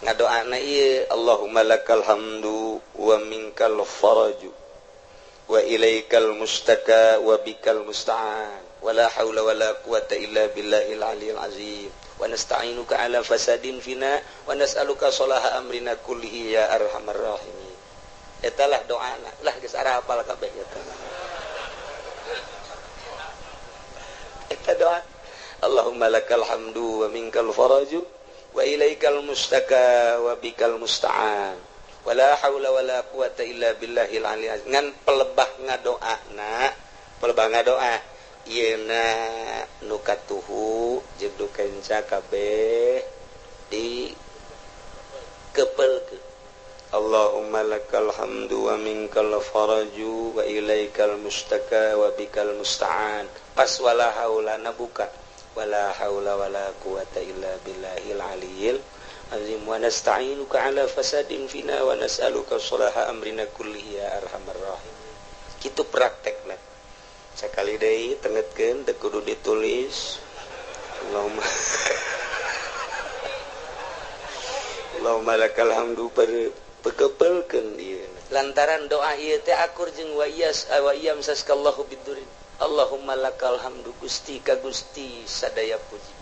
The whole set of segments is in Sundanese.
ngadoana ieu Allahumma lakal hamdu wa minkal faraju wa ilaikal mustaka wa bikal musta'an wala haula wala quwata illa billahil aliyil azim wa nasta'inuka ala fasadin fina wa nas'aluka salaha amrina kullihi ya arhamar rahimin. Eta lah doana lah geus ara hafal kabeh eta. Eta doa Allahumma lakal hamdu wa minkal faraju wa ilaikal mustaka wa bikal musta'an wala haula wala quwata illa billahil aliyil azim. Ngan pelebah ngadoa yeuna nu katuhu jeung nu kenca kabeh di kepelkeun. Allahumma lakal hamdu wa minkal faraju wa ilaikal mustaka wa bikal musta'an. Pas wala haulana buka wala haula wala quwata illa billahil aliyil azim wa nasta'inuka ala fasadin fina wa nas'aluka salaha amrina kullihi ya arhamar rahim. Kitu praktekna sakali deui tengetkeun teu kudu ditulis. Allahumma lakal hamdu pekepelkeun ieu lantaran doa ieu teh akur jeung wa iyam saskallahu bidurin. Allahumma lakal hamdu Gusti ka Gusti sadaya puji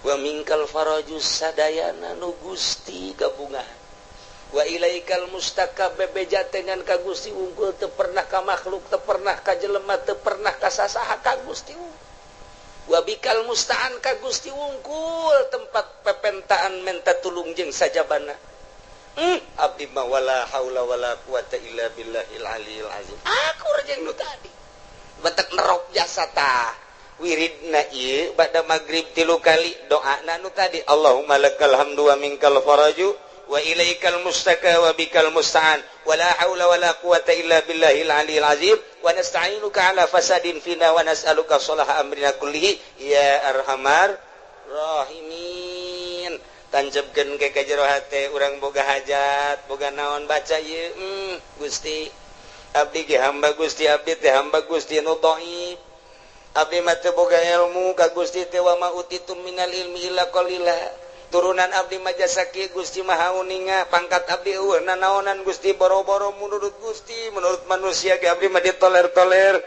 wa minkal faraju sadayana nu Gusti gabungahan wa ilaikal mustaka bebeja dengan ka Gusti unggul teu pernah ka makhluk teu pernah ka jelema teu pernah ka sasaha ka Gusti wa bikal musta'an ka Gusti unggul tempat pepentaan menta tulung jeung sajabana. Abdi ma wala haula wala quwata illa billahil aliyil azim. Akur jeung nu tadi batak nerok jasa tah wiridna ieu bada magrib 3 kali doana nu tadi Allahumma lakal hamdu wa minkal faraju wa ilaikal mustaka wa bikal musta'an wala haula wala quwata illa billahil aliyil azim wa nasta'inuka ala fasadin fina wa nas'aluka salaha amrina kullihi ya arhamar rahimin. Tancepkeun ke ka jero hate urang boga hajat boga naon baca ieu Gusti abdi ge hamba Gusti abdi teh hamba Gusti nu dhaif abdi mah teu boga ilmu ka Gusti teh wa ma utitum minal ilmi illa qalila turunan abdi mah jasa kieu Gusti maha uninga pangkat abdi eueuh nanaonan Gusti boro-boro menurut Gusti menurut manusia ge abdi mah ditoler-toler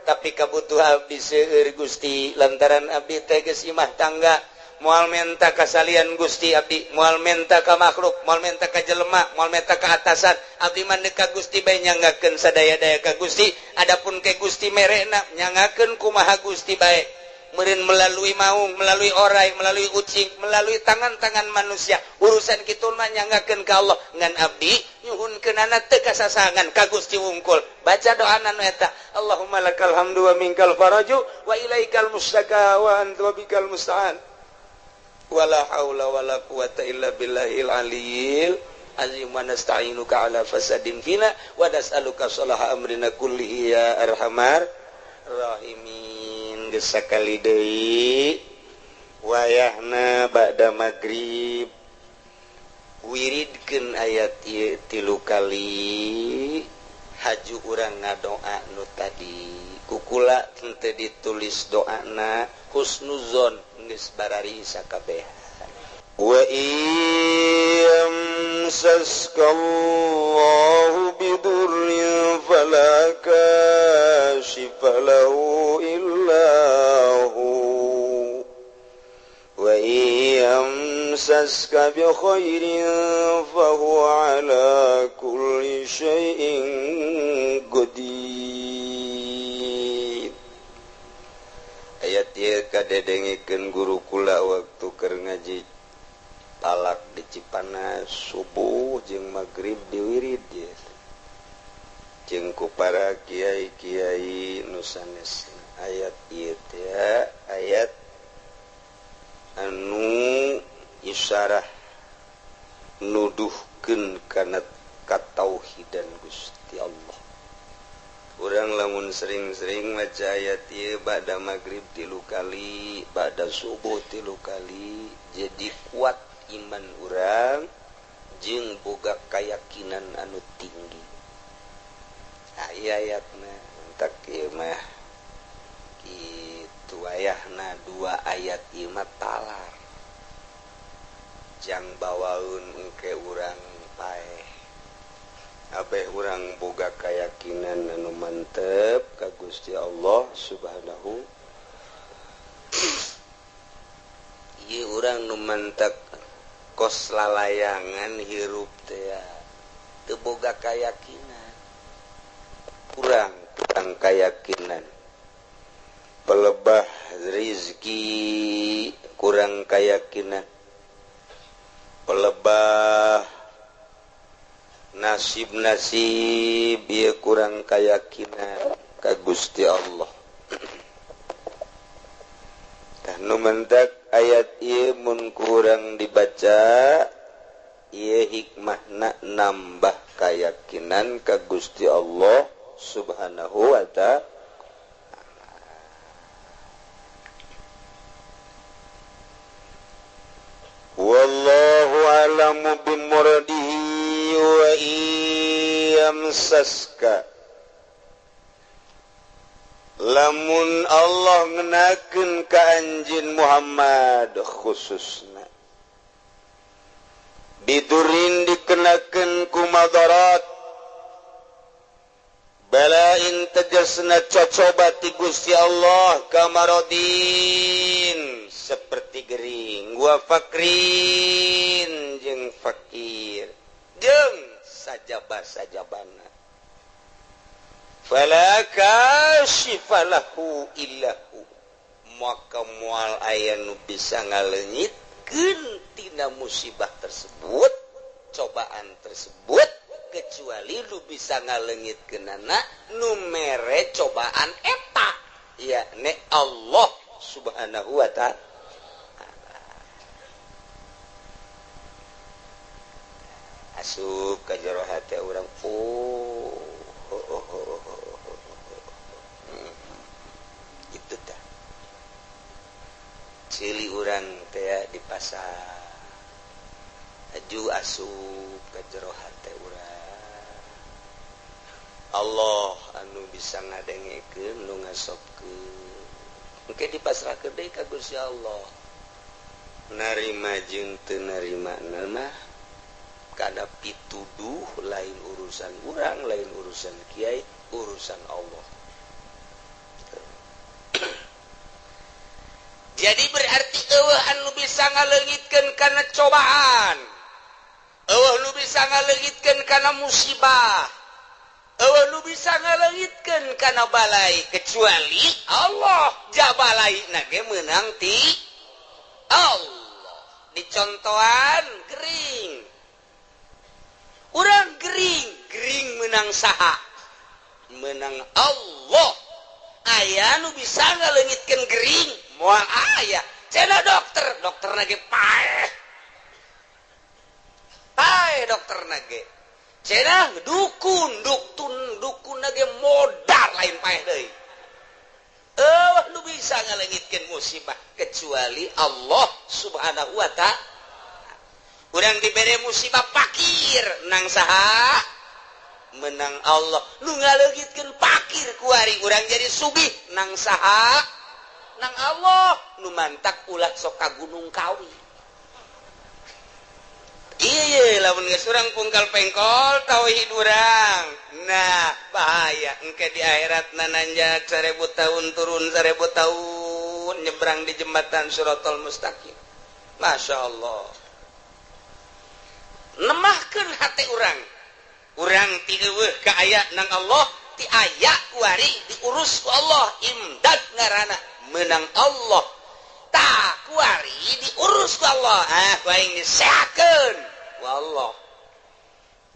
tapi kabutuh abdi seueur Gusti lantaran abdi teh geus imah tangga moal menta kasalian Gusti abdi moal menta ka makhluk moal menta ka jelema moal menta ka atasan abdi mah ka Gusti bae nyangakeun sadaya-daya ka Gusti adapun ke Gusti merena nyangakeun kumaha Gusti bae meureun melalui maung melalui orai melalui ucing melalui tangan-tangan manusia urusan kitu mah nyangakeun ka Allah ngan abdi nyuhunkeunana teu kasasangan ka Gusti wungkul baca doana nu eta Allahumma lakal hamdu wa minkal faraju wa ilaikal mustaka wa anta bikal musta'an wala haula wala quwata illa billahil aliyil azim wa nasta'inuka ala fasadin fina wa nas'aluka salaha amrina kullihi ya arhamar rahimin. Geus sakali deui wayahna ba'da magrib wiridkeun ayat ieu 3 kali haju urang ngadoa nu tadi kukula teu ditulis doana husnuzon geus barari sakabehan. Wa iyam saskallahu bidurrin fala kashifa lahu illahu wa iyam saska bi khairin fahuwa ala kulli syai'in qadir. Ayat ieu kadedengikeun guru kula waktu keur ngaji talak di Cipanas subuh jeung magrib di wirid ieu jeung ku para kiai-kiai nu sanesna. Ayat ieu teh ayat anu isyarah nuduhkeun kana katauhidan Gusti Allah. Urang lamun sering-sering maca ayat ieu ba'da magrib 3 kali, ba'da subuh 3 kali, jadi kuat iman urang jeung boga kayakinan anu tinggi. Ayatna tak ieu mah kitu ayahna 2 ayat ieu mah talar. jang bawaun engke urang paeh abeh urang boga keyakinan anu mantep ka Gusti Allah Subhanahu. Ieu urang nu mantep kos lalayangan hirup teh teu boga keyakinan. Kurang keyakinan. Pelebah rizki kurang keyakinan. Pelebah nasib-nasib ieu kurang keyakinan ka Gusti Allah. Tah nu mentak ayat ieu mun kurang dibaca ieu hikmahna nambah keyakinan ka Gusti Allah Subhanahu wa ta'ala. Wallahu a'lamu bimuradihi wa iyamsaska. Lamun Allah ngenakeun ka anjeun Muhammad khususna bidurin dikenakeun ku madarat balain tegasna cocoba ti Gusti Allah kamarodin seperti gering wa fakrin jeung fakir jeung sajabah-sajabana fala kashifa lahu illahu maka moal aya nu bisa ngaleungitkeun tina musibah tersebut cobaan tersebut kecuali lu bisa ngaleungitkeunana nu mere cobaan eta yakni Allah Subhanahu wa ta'ala. Asup ka jero hate urang itu tah cili urang teh di pasar aju asup ka jero hate urang Allah anu bisa ngadengekeun nu ngasopkeun engke dipasrahkeun deui ka Gusti Allah narima jeung teu narimana mah kada pituduh lain urusan urang lain urusan kiai urusan Allah. Jadi berarti eueuh anu bisa ngaleungitkeun kana cobaan eueuh nu bisa ngaleungitkeun kana musibah eueuh nu bisa ngaleungitkeun kana balai kecuali Allah jabalaina ge meunang ti Allah. Dicontohan gering urang gering menang saha menang Allah aya nu bisa ngaleungitkeun gering moal aya cenah dokter nage paeh dokter nage cenah dukun nage modal lain paeh deui nu bisa ngaleungitkeun musibah kecuali Allah Subhanahu wa ta'ala. Urang dibere musibah fakir nang saha menang Allah nu ngaleungitkeun fakir kuari urang jadi sugih nang saha nang Allah nu mantak ulah sok ka Gunung Kawi. Ieu lamun geus urang pungkal pengkol tauhid urang nah bahaya engke di akhiratna nanjak 1000 tahun turun 1000 tahun nyebrang di jembatan Shiratal Mustaqim. Masya Allah nemahkeun hate urang ti eueuh ka aya nang Allah ti aya kuari diurus ku Allah imdad ngaranna menang Allah tah kuari diurus ku Allah ku aing disehatkeun ku Allah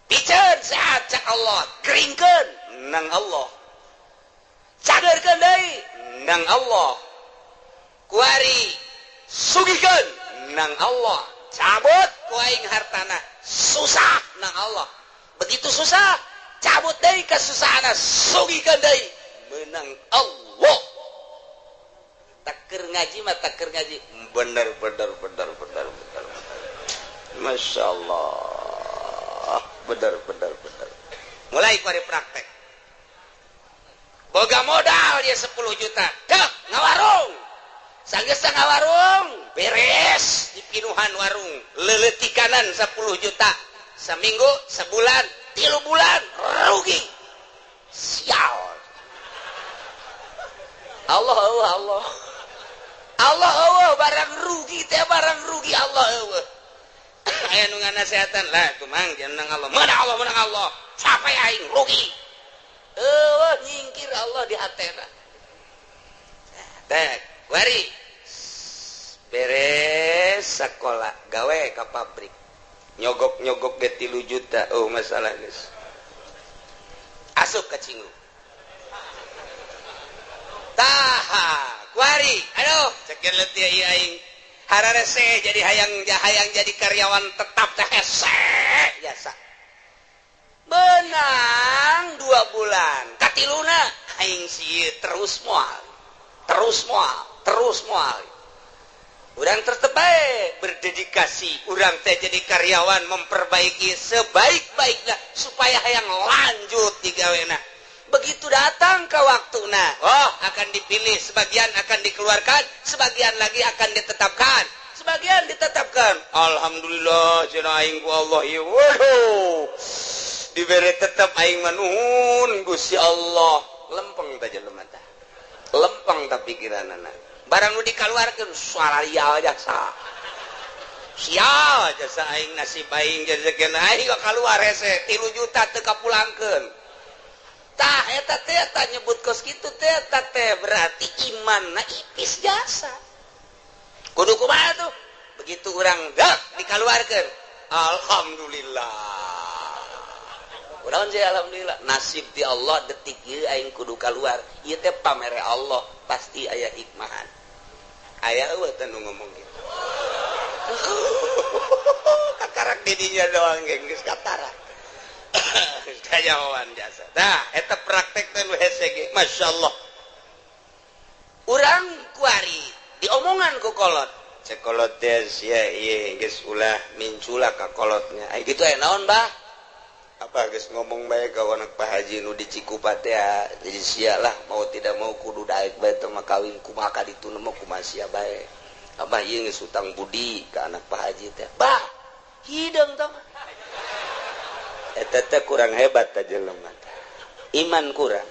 piceun sehat cak Allah geringkeun nang Allah cageurkeun deui nang Allah kuari sugihkeun nang Allah cabut ku aing hartana susah nang Allah begitu susah cabut deui kasusahana sugihkeun deui meunang Allah. Takir ngaji mah takir ngaji bener Masya Allah bener mulai kuari praktek boga modal dia 10 juta dah ngawarung sanggeus ngawarung beres di pinuhan warung leuleutik bulan 10 juta, seminggu, sebulan, 3 bulan rugi. Sial. Allah barang rugi teh barang rugi Allah eueuh. Aya nu nganasehatan lah tuh mang jangan Allah. Menang Allah. Sampai aing rugi. Nyingkir Allah di hatena. Teh, wari. Beres sekolah, gawe ke pabrik. Nyogok ge 3 juta. Oh, masalah geus. Asup ke Cinggu. Taha, kuari. Aduh, cekeun leutik ieu aing. Hararese jadi hayang jadi karyawan tetap teh hese jasa. Benang 2 bulan. Katiluna aing sieu terus moal. Urang tetep bae berdedikasi, urang teh jadi karyawan memperbaiki sebaik-baiknya supaya hayang lanjut di gawena. Begitu datang ke waktuna, akan dipilih, sebagian akan dikeluarkan, sebagian lagi akan ditetapkan. Sebagian ditetapkan. Alhamdulillah cenah aing ku Allah ieu. Waduh. Dibere tetap aing manuhun Gusti Allah. Lempeng teh jelema teh. Lempeng teh pikiranana. Barang nu dikaluarkeun suararial jasa. Sial jasa aing nasib aing jejekeun aing kaluar hese 3 juta teu kapulangkeun. Tah eta teh nyebut kos kitu teh berarti imanna ipis jasa. Kudu kumaha tuh? Begitu urang dikaluarkeun. Alhamdulillah. Urang je alhamdulillah nasib di Allah detik ieu aing kudu kaluar. Ieu teh pamere Allah, pasti aya hikmahan. Aya eueuh teh nu ngomong gitu. Katarak didinya doang geus katarak. Kayawan jasa. Tah eta praktek teh nu hese ge, masyaallah. Urang kuari diomongan ku kolot. Cek kolot teh sia ieu geus ulah mincula ka kolotnya. Ai kitu aya naon, Bah? Apa geus ngomong bae ka anak Pak Haji nu di Cikupa teh jadi sia lah mau tidak mau kudu daek bae teh mah kawin kumaha ka ditu mah kumaha sia bae. Abah ieu geus utang budi ka anak Pak Haji teh. Bah, hideung teh mah. Eta teh kurang hebat teh jelema teh. Iman kurang.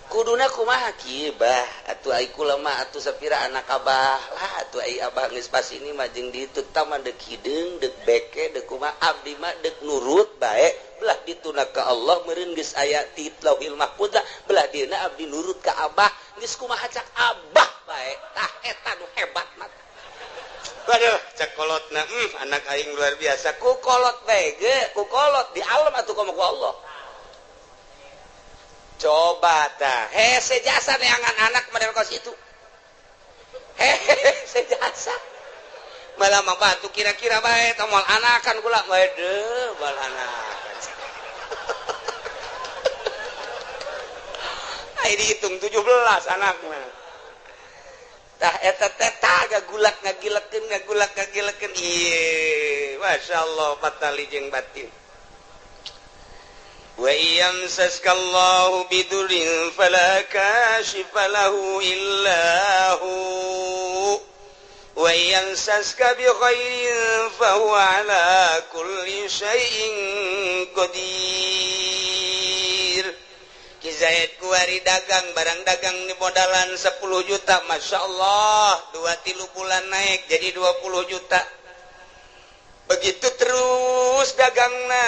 Kuduna kumaha kieu Bah? Atuh ai kula mah atuh sapira anak Abah lah atuh ai Abah geus pas ini mah jeung ditu tah mah deuk hideung, deuk beke, deuk kumaha abdi mah deuk nurut bae. Belah dituna ka Allah meureun geus aya ti Lauhil Mahfuz belah dieuna abdi nurut ka Abah geus kumaha cak Abah bae. Tah eta nu hebat mah. Waduh, cak kolotna anak aing luar biasa. Ku kolot bae ge, ku kolot di alam atuh ka Allah. Coba tah hese jasa neangan anak model kos itu hese jasa malah mah batu kira-kira bae tomal anakan kula waduh bal anakan ai dihitung 17 anakna tah eta teh gagulak ngagilekeun ieu masyaallah patali jeung batin. Wa yamsaskallahu bidurin fala kashifa lahu illa hu wa yamsaska bi khairin fa huwa ala kulli syai'in qadir. Ki Zaid kuari dagang barang dagang di modalan 10 juta masyaallah 2-3 bulan naik jadi 20 juta. Begitu terus dagangna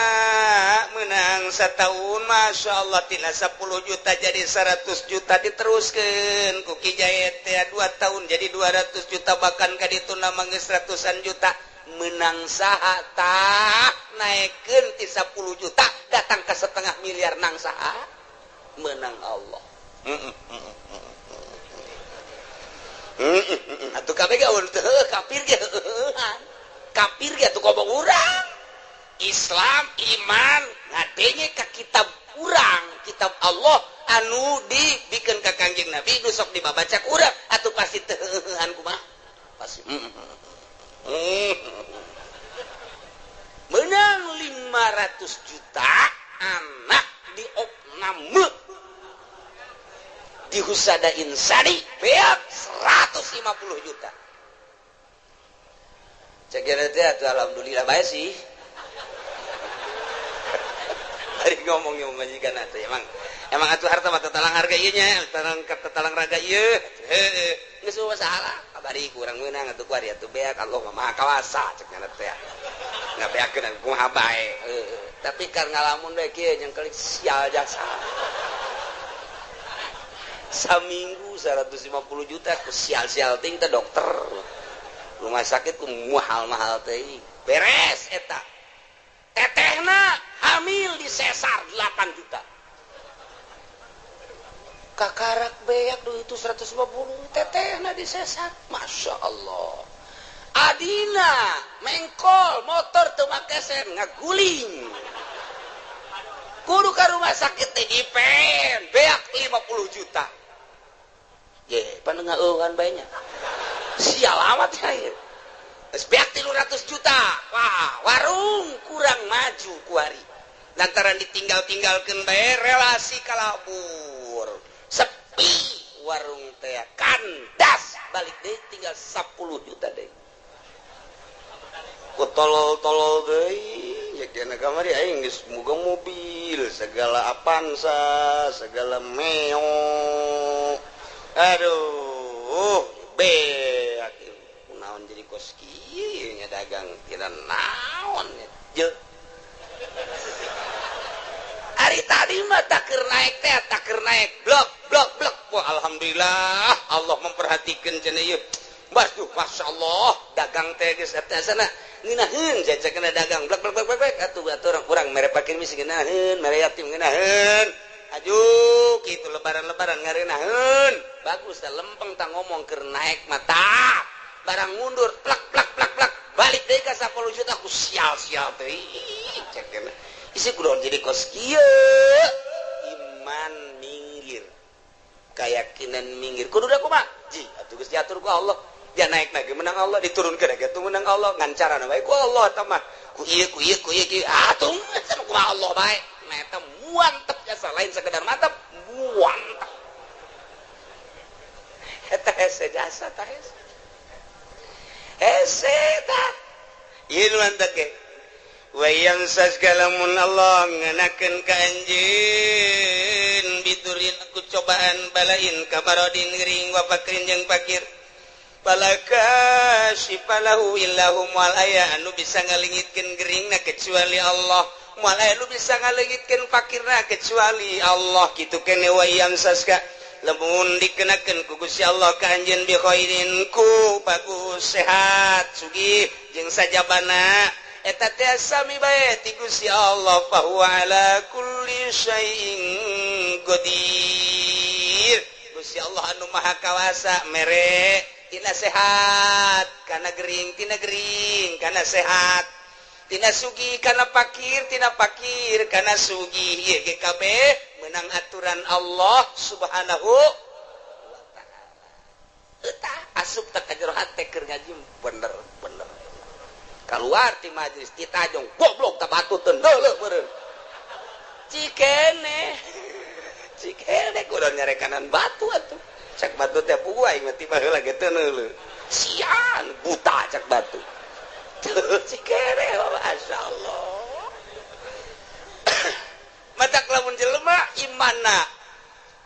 menang setahun Masya Allah tina 10 juta jadi 100 juta diteruskan ku Ki Jayet 2 tahun jadi 200 juta bahkan kaditu nama geus ratusan juta menang saha tah naikkeun ti 10 juta datang ke 0,5 miliar nang saha menang Allah. Atuh kabeh gaul teu kafir ge kafir ya tuh kobong urang Islam iman ngadenge ka kitab urang kitab Allah anu dibikin ka Kangjeng Nabi nu sok dibabaca urang atuh pasti teuhan kumaha pasti menang 500 juta anak di opname di husada insani beak 150 juta alhamdulillah baik sih. Hari ngomongnya majikan atuh emang atuh harta mah tetalang harga ieu nya, tetalang raga ieu. Geus masalah. Kabari kurang meunang atuh kuari atuh beak Allah mah maha kawasa cek nya teh. Ngabeakeun kumaha bae. Tapi kan ngalamun bae kieu jeung kali sial jasa. Saminggu 150 juta ku sial-sial ting teh dokter. Rumah sakit ku mahal-mahal teh. Beres eta. Tetehna hamil di sesar 8 juta. Kakarak beak duit itu 150, tetehna di sesar. Masya Allah. Adina mengkol motor teu make sen ngaguling. Kudu ka rumah sakit teh dipen beak 50 juta. Ye, panengaeuhan bae nya. Sial amat ya. Beak 300 juta. Wah, warung kurang maju kuari. Lantaran ditinggal-tinggalkeun bae relasi kalabur. Sepi warung teh kandas balik deui tinggal 10 juta deui. Ku tolol-tolol deui ya kana kamari aing geus boga mobil, segala Avanza, segala Meo. Aduh, beak naon jadi kos kieu nya dagang kira naon je. Hari tadi mah takeur naik teh, takeur naik blok. Wah, alhamdulillah Allah memperhatikan cenah ieu. Waduh, masyaallah dagang teh geus eta sana ngeunaheun jajakeun dagang blok atuh urang mere pakir misi ngeunaheun, mere yatim ngeunaheun. Aduh, kitu lebaran-lebaran ngareunaheun. Bagus tah lempeng tah ngomong keur naik mata. Barang mundur plak balik deui ka 10 juta ku sial-sial teh. Cek kana. Isi kudu jadi kos kieu. Iman minggir. Keyakinan minggir. Kudu da kumaha? Ji, atuh geus diatur ku Allah. Dia naik lagi menang Allah, diturunkeun lagi menang Allah. Ngancarana bae ku Allah tah mah. Ku ieu atuh kumaha Allah bae. Nah eta muantep jasa lain sekedar mantep, muantep. Eta hese jasa tah hese. Hese tah. Ieu mantep ge. Wa yamsas kalamun Allah nganakeun ka anjeun biturin aku cobaan balain kabarodin ngering wa fakrin jeung fakir palaka sifalahu illahum wal aya anu bisa ngalingitkeun geringna kecuali Allah moal aya anu bisa ngalingitkeun fakirna kecuali Allah kitu kene wa yamsas ka lamun dikenakeun ku Gusti Allah ka anjeun bi khairin ku bagus sehat sugih jeung sajabana eta teh sami bae ti Gusti Allah fa huwa ala kulli syai'in qadir. Gusti Allah anu maha kawasa mere tina sehat kana gering kana sehat tina sugih kana fakir kana sugih ieu ge kabeh meunang aturan Allah Subhanahu wa taala. Eta asup teh ka jero hate keur ngaji bener keluar ti majelis ditajong goblok teh batu teu deuleuh meureun cikene kudu nyarekanan batu atuh cek batu teh puguh aing mah ti baheula ge teu neuleuh sian buta cek batu cikene masyaallah. Matak lamun jelema imanna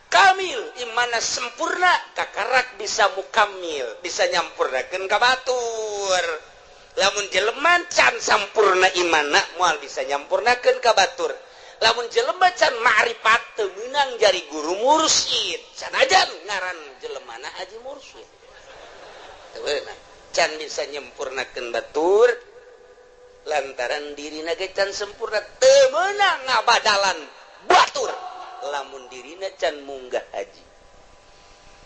kamil imanna sempurna kakarak bisa mukamil bisa nyampurnakeun ka batur. Lamun jelema can sampurna imanna moal bisa nyampurnakeun ka batur. Lamun jelema can ma'rifat teu meunang jari guru mursyid. Sanajan ngaran jelemana haji mursyid. Teu beunang can bisa nyempurnakeun batur lantaran dirina ge can sempurna teu meunang ngabadalan batur. Lamun dirina can munggah haji.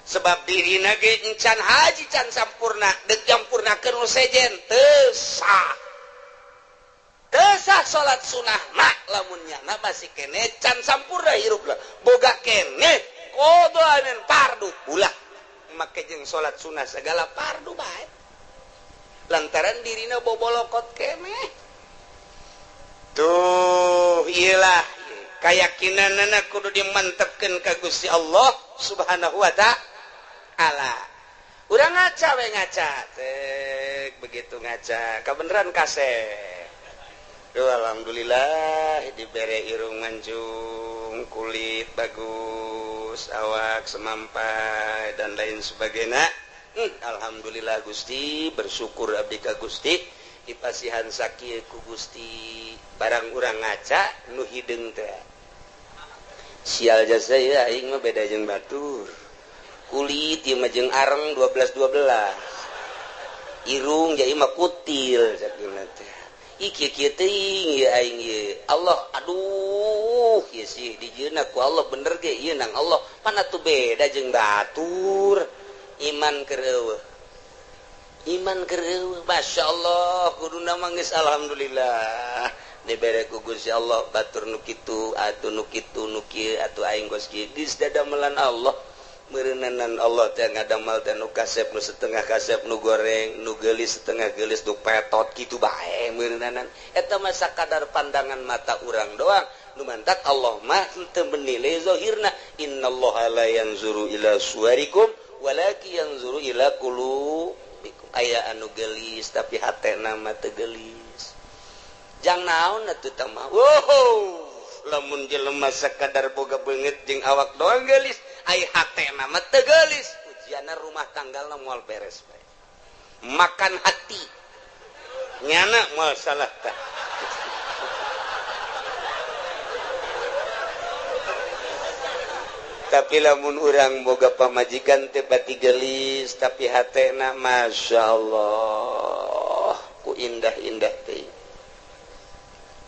Sebab dirina ge encan haji can sampurna deuk nyampurnakeun nu sejen teu sah salat sunah mak lamun nyana masih kene can sampurna hirupna boga kene kodoaneun fardu ulah make jeung salat sunah segala fardu bae lantaran dirina bobolokot kene tuh iyalah keyakinanna kudu dimantepkeun ka Gusti Allah Subhanahu wa ta'ala. Urang ngaca we ngaca teh begitu ngaca kebenaran kasep. Alhamdulillah dibere irung mancung, kulit bagus, awak semampai dan lain sebagainya. Alhamdulillah Gusti, bersyukur abdi ka Gusti dipasihan sakieu ku Gusti. Barang urang ngaca nu hideung teh. Sial jasa ya aing mah beda jeung batur. Kulit ieu mah jeung areng 12-12. Irung jadi mah kutil sakeuna teh. Iki kieu teuing ieu aing ieu. Allah aduh ieu sih dijieuna ku Allah bener ge ieu nang Allah. Mana tuh beda jeung batur. Iman keur Iman keur masyaallah kuduna mah geus alhamdulillah. Dibere ku Gusti Allah batur nu kitu atuh nu kitu nu kieu atuh aing geus kieu geus dadamelan Allah. Meureunanan Allah teh ngadamal teh nu kasep nu setengah kasep nu goreng nu geulis setengah geulis nu petot kitu bae meureunanan eta mah sakadar pandangan mata urang doang nu mantak Allah mah teu menilai zahirna innallaha la yanzuru ila suwarikum walakin yanzuru ila qulubikum aya anu geulis tapi hatena mah teu geulis jang naon atuh tah mah wow lamun jelema sakadar boga beungeut jeung awak doang geulis ai hatena mah teu geulis ujianna rumah tanggalna moal beres bae makan hati nyana moal salah tah tapi lamun urang boga pamajikan teh bati geulis tapi hatena masyaallah ku indah-indah teh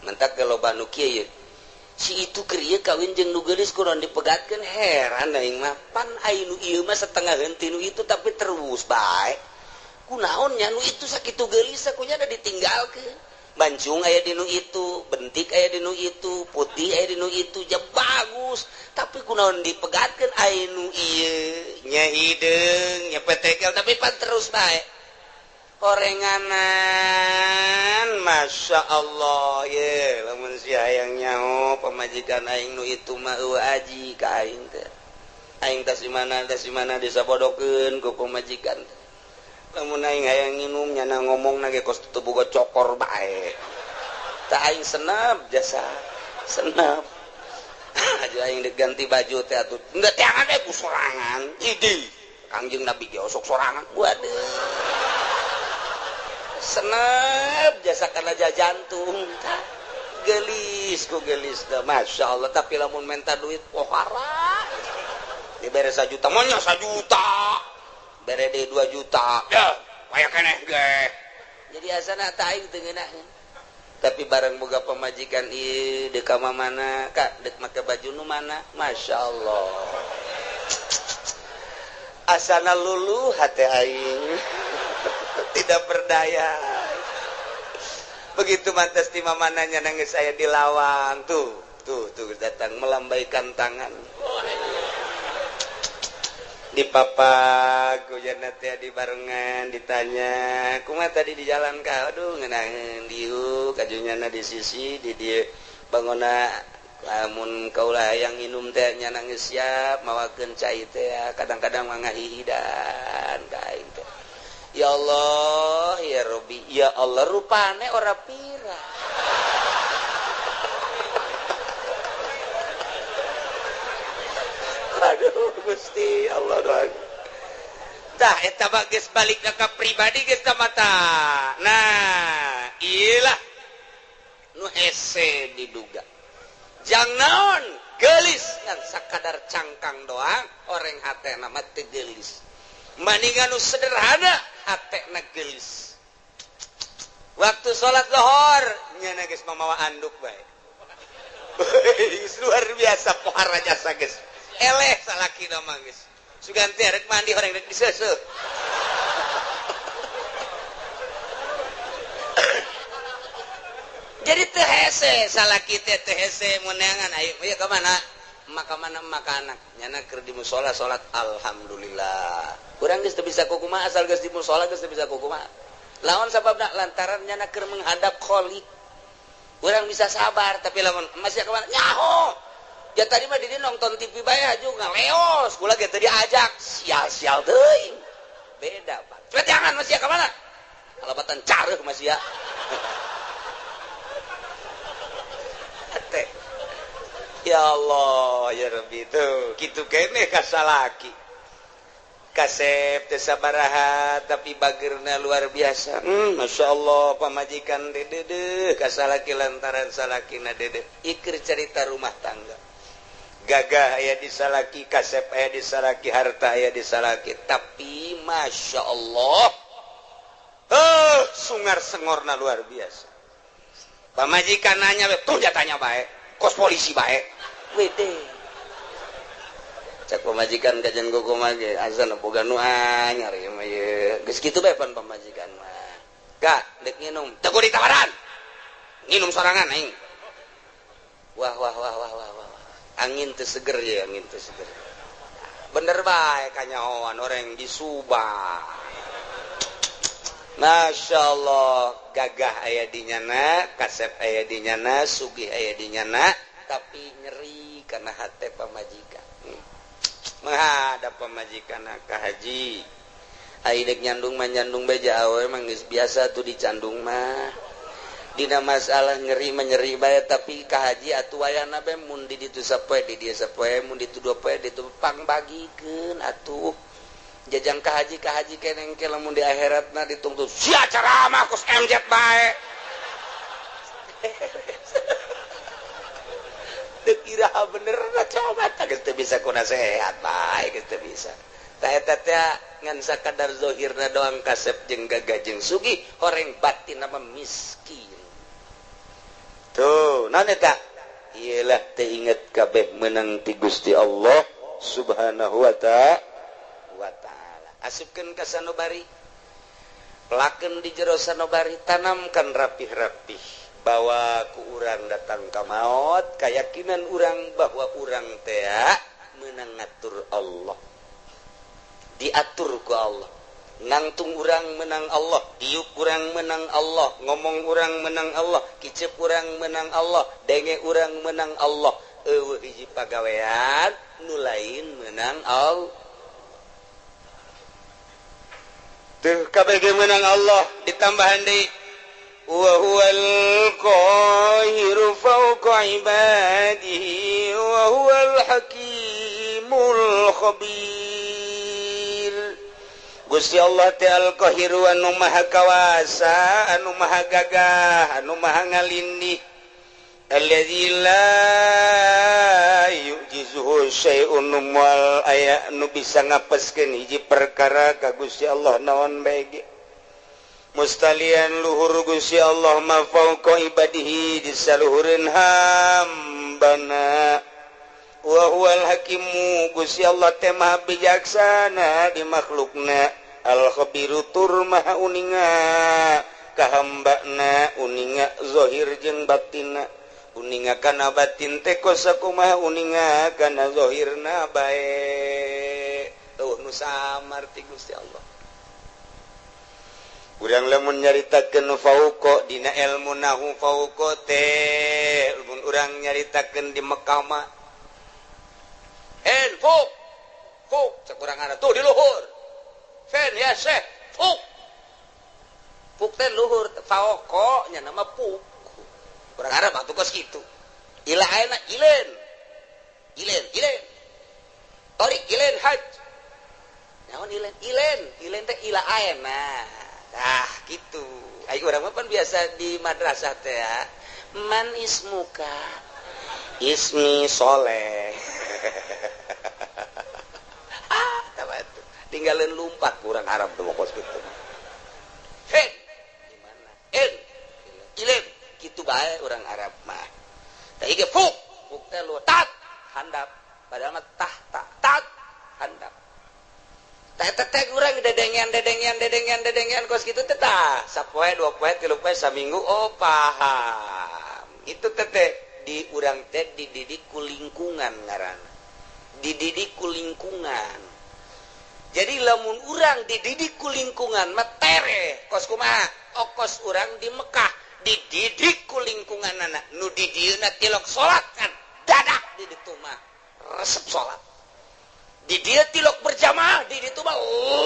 mentak loba nu kieu si itu kriya kawin jeung nu geulis kunaon dipegatkeun heran aing mah pan aya nu ieu mah setengah henteu nu itu tapi terus bae kunaon nya nu itu sakitu geulis sakunya da ditinggalkeun bancung aya di nu itu bentik aya di nu itu putih aya di nu itu ja bagus tapi kunaon dipegatkeun aya nu ieu nya hideung nya petekel tapi pan terus bae orenganan masya Allah ye lamun si hayang nyaho pamajikan aing nu itu mah eueuh aji ka aing teh aing teh si mana disabodokeun ku pamajikan teh lamun aing hayang nginum nyana ngomongna ge kos teu boga cokor bae tah aing senep jasa senep aja aing diganti baju teh atuh enggak tiangan ku sorangan idi Kangjeng Nabi ge osok sorangan waduh senep jasa kana jantung gelis ku gelis dah masya Allah tapi lamun minta duit pohara dibere 1 juta monya 1 juta bere deui 2 juta ya aya keneh ge jadi asana tah aing teu ngeunaheun tapi bareng boga pamajikan ieu deuk ka mana kak deuk make baju nu mana masya Allah asana luluh hate aing tidak berdaya begitu mantas ti mamananya nangis saya dilawang tuh datang melambaikan tangan di papa kujana teh di barengan ditanya kumaha tadi di jalan ka aduh ngeunaheun dieu kajunyana di sisi di dieu bangona lamun kaula hayang nginum teh nya nangis siap mawakeun cai teh kadang-kadang mah ngahihidan ka aing teh ya Allah ya Robbi ya Allah rupane ora pira aduh Gusti Allah doang tah eta mah geus balik ka pribadi geus tah mata nah iyalah nu hese diduga jang naon geulis ngan sakadar cangkang doang oreng hatena mah teu geulis maningan nu sederhana hatena geulis waktu salat zuhur nyana geus mamawa anduk bae luar biasa pohara jasa geus eleh salakina mah geus suganti rek mandi horeng rek diseuseuh jadi teu hese salaki teh teu hese meunangan ayo ka mana maka anak nyana keur di mushola salat alhamdulillah urang geus teu bisa kukumaha asal geus di mushola geus teu bisa kukumaha lawan sababna lantaran nyana keur menghadap kholiq urang bisa sabar tapi lamun masih ka mana nyaho ya tadi mah di nonton TV bae aju ngaleos kula ge teu diajak sial-sial teuing beda Pak coba jangan masih ka mana alabatan careuh Mas ya. Ya Allah ya Rabbi tuh kitu keneh ka salaki kasep teu sabaraha tapi bagerna luar biasa. Masya Allah pamajikan dede ka salaki lantaran salakina dede ikir cerita rumah tangga gagah aya di salaki kasep aya di salaki harta aya di salaki tapi Masya Allah sungar sengorna luar biasa. Pamajikan nanya tuh jatanya baik kos polisi baik wede cak pemajikan kajian gogoma ge azan boga nu anyar ieu mah ye geus kitu bae pan pamajikan mah kak dek nginum teu kudu ditawaran nginum sorangan aing wah angin teu seger ye angin teu seger bener bae kanyahoan orang di Subang. Masya Allah gagah aya di nyana kasep aya di nyana sugih aya di nyana tapi nyeri karena hati pamajikan menghadap pamajikan ka haji aidek nyandung mah nyandung beja awe emang geus biasa tuh dicandung mah dina masalah nyeri menyeri bae tapi ka haji atuh wayahna be mun di ditu sapoe di dieu sapoe mun ditu dua poe ditu pang bagikeun atuh jajang ka haji keneng ke lamun di akhiratna ditungtu sia ceramah kus MZ bae teu kira bener coba geus teu bisa kuna sehat bae geus teu bisa tah eta teh ngan sakadar zahirna doang kasep jeung gagah jeung sugih horeng batin mah miskin tuh naon eta iyalah teu inget kabeh meunang ti Gusti Allah Subhanahu wa ta'ala asupkeun ka sanubari pelakeun di jero sanubari tanamkan rapih-rapih bahwa ku urang datang ka maut keyakinan urang bahwa urang teh meunang ngatur Allah diatur ku Allah nangtung urang menang Allah diuk urang menang Allah ngomong urang menang Allah kicep urang menang Allah denge urang menang Allah eueuh hiji pagawean nu lain menang Allah teu kabeh menang Allah ditambahan deui wa huwal qahiru fawqa ibadihi wa huwal hakimul khabir. Gusti Allah teh al-qahiru anu maha kawasa anu maha gagah anu maha ngalindih alladzi la yujizuhu syai'un wal aya nu bisa ngapeskeun hiji perkara ka Gusti Allah naon bae ge mustalian luhur Gusti Allah ma fauqa ibadihi di saluhureun hambana wa huwal hakimu Gusti Allah teh maha bijaksana di makhlukna al khabiru tur maha uninga ka hambana uninga zahir jeung batinna uninga kana batin teh kosakumaha uninga kana zahirna bae tuh nu samar ti Gusti Allah. Urang lamun nyaritakeun fauqa dina ilmu nahu fauqa teh mun urang nyaritakeun di Mekah mah fuk cek urang ngaran tuh di luhur fen ya syekh fuk teh luhur fauqa nya nama fuk urang Arab atuh kos kitu ila ayeuna ilen torik ilen haj naon ilen teh ila ayeuna gitu. Ayo orang mah biasa di madrasah teh ya. Man ismuka? Ismi Soleh. Itu. Tinggalin lumpat kurang Arab tuh kos gitu. Hei, gimana? Ilen, gitu bae orang Arab mah. Tah ieu fuk teh lu tat handap. Padahal mah tat handap. Tetek urang dedengian kos kitu teh tah sapoe dua poe tilu poe saminggu oh paham itu teh di urang teh dididik ku lingkungan ngaranna dididik ku lingkungan jadi lamun urang dididik ku lingkungan mah tere kos kumaha kos urang di Mekah dididik ku lingkunganna nu di dieuna tilok salat kan dadak di ditu mah resep salat di dia tilok berjamaah di ditu mah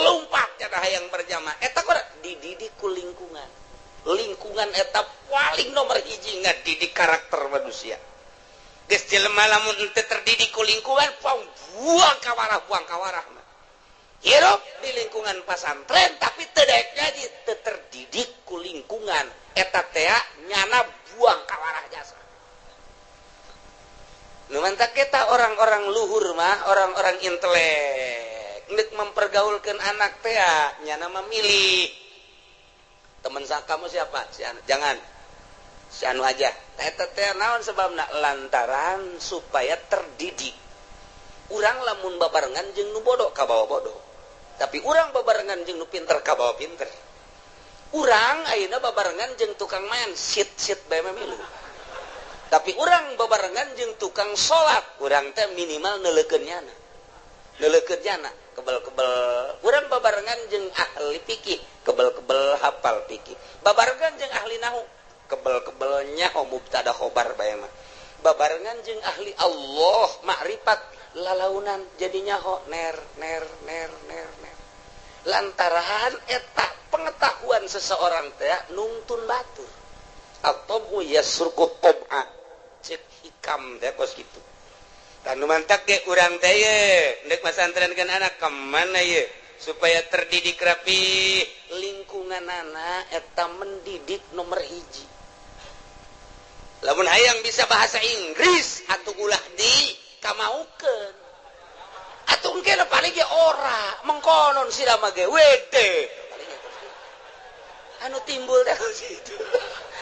lompat cenah hayang berjamaah eta kudu dididik ku lingkungan eta paling nomor hiji ngadidik karakter manusia geus jelema lamun teu terdidik ku lingkungan buang kawarah hirup di lingkungan pesantren tapi teu daek ngaji teu terdidik ku lingkungan eta teh nyana buang kawarah jasa. Nu mantap kita orang-orang luhur mah orang-orang intelek ngeuk mempergaulkan anak teh nyana memilih teman kamu siapa si anu jangan si anu aja eta teh naon sebabna lantaran supaya terdidik urang lamun babarengan jeung nu bodoh ka bawa bodoh tapi urang babarengan jeung nu pinter ka bawa pinter urang ayeuna babarengan jeung tukang main sit bae milu tapi urang babarengan jeung tukang salat urang teh minimal neulekeun nyana kebel-kebel urang babarengan jeung ahli fikih kebel-kebel hafal fikih babarengan jeung ahli nahwu kebel-kebel nyaho mubtada khobar bae mah babarengan jeung ahli Allah makrifat lalaunan jadinya ho ner lantaran eta pengetahuan seseorang teh nungtun batur atau yasruku tab'a cek hikam teh kos kitu tanu mantak ge urang teh ye deuk masantrenkeun anak ka mana ye supaya terdidik rapi lingkungan anak eta mendidik nomor hiji lamun hayang bisa bahasa Inggris atuh ulah di kamaukeun atuh engke paling ge ora mengkonon sirama ge wede anu timbul teh kitu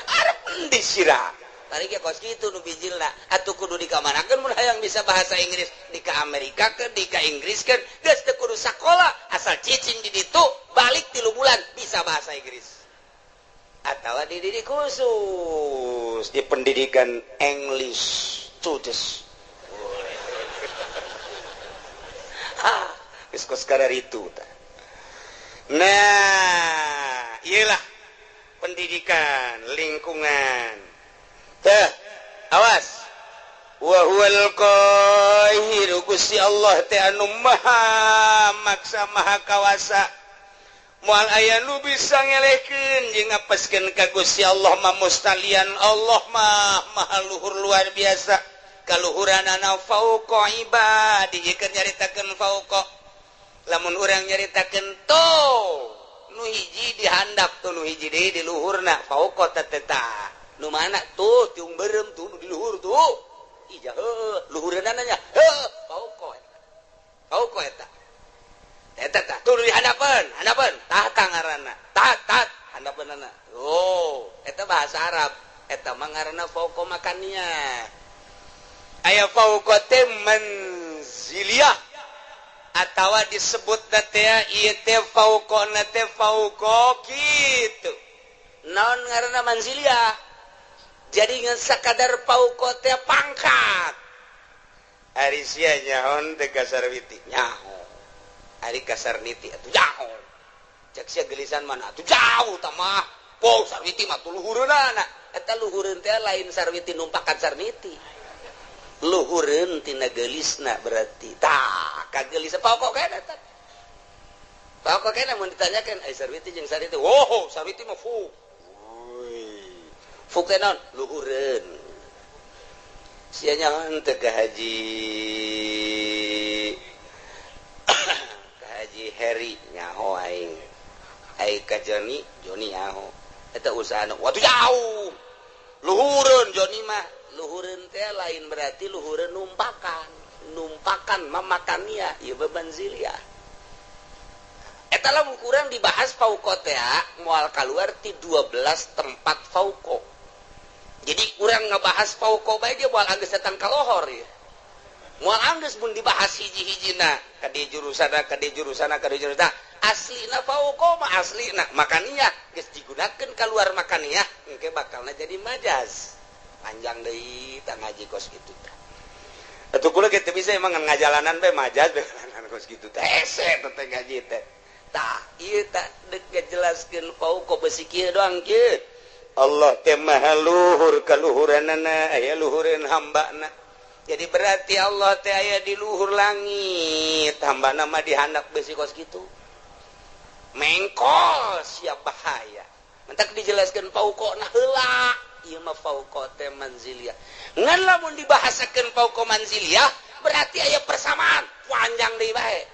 arep endi sira paling ge kos kitu nu bijilna atuh kudu dikamanakeun mun hayang bisa bahasa Inggris di ka Amerika ke di ka Inggris ke geus teu kudu sakola asal cicing di ditu balik 3 bulan bisa bahasa Inggris atawa dididik khusus di pendidikan English studies geus kadar itu nah iyalah pendidikan lingkungan teh awas wa huwal qahir Gusti Allah teh anu maha maksa maha kawasa moal aya nu bisa ngelehkeun jeung ngapeskeun ka Gusti Allah mah mustalian Allah mah maha luhur luar biasa kaluhuranana fauqa ibadi jikeun nyaritakeun fauqa lamun urang nyaritakeun to nu hiji dihandap tuh nu hiji deui di luhurna fauqa tateta nu mana tuh tiung beureum tuh nu di luhur tuh ija luhureunana nya fauqa eta tuh di hadapan tahta ngaranna tat handapeunana eta bahasa Arab eta mah ngaranna fauqa makania aya fauqa teh manziliyah atawa disebut teh ieu teh fauqana teh fauqa kitu naon ngaranna manziliyah jadi ngan sakadar fauqa teh pangkat ari sia nyaon teh kasar witi nyaho ari kasar niti atuh nyaho cek sia gelisan mana atuh jauh tah mah po sarwiti mah tuh luhureunana eta luhureun teh lain sarwiti numpakan sarniti luhureun tina gelisna berarti tah kagelis pokok kana tah pokok kana mun ditanyakeun ai sarwiti jeung sarwiti sarwiti mah fuk teh naon luhureun sia nyaon teh ka haji Heri nyaho aing ka Joni nyaho eta usahana waduh jauh luhureun Joni mah luhureun teh lain berarti luhureun numpakan mamakania ieu beban ziliyah eta lamun kurang dibahas fauqa teh moal kaluar ti 12 tempat fauqa jadi urang ngabahas fauqa bae dia moal anggeus datang ka lohor ya moal anggeus mun dibahas hiji-hijina ka di jurusana aslina fauqa mah aslina makania geus digunakeun kaluar makania engke bakalna jadi majaz panjang deui tah ngaji kos kitu tah atuh kula kitu bisa emang ngajalanan bae majaz bae kos kitu teh hese teh ngaji teh tah ieu tah deuk ngajelaskeun fauqa besi kieu doang kieu Allah teh maha luhur kaluhuranana aya luhureun hambana Jadi berarti Allah teh aya di luhur langit, hamba nama dihandap besi kos gitu. Mengkol siap bahaya. Mentak dijelaskeun fauqona heula, ieu mah fauqa teh manziliyah. Ngan lamun dibahasakeun fauqa manziliyah, berarti aya persamaan, panjang deui bae.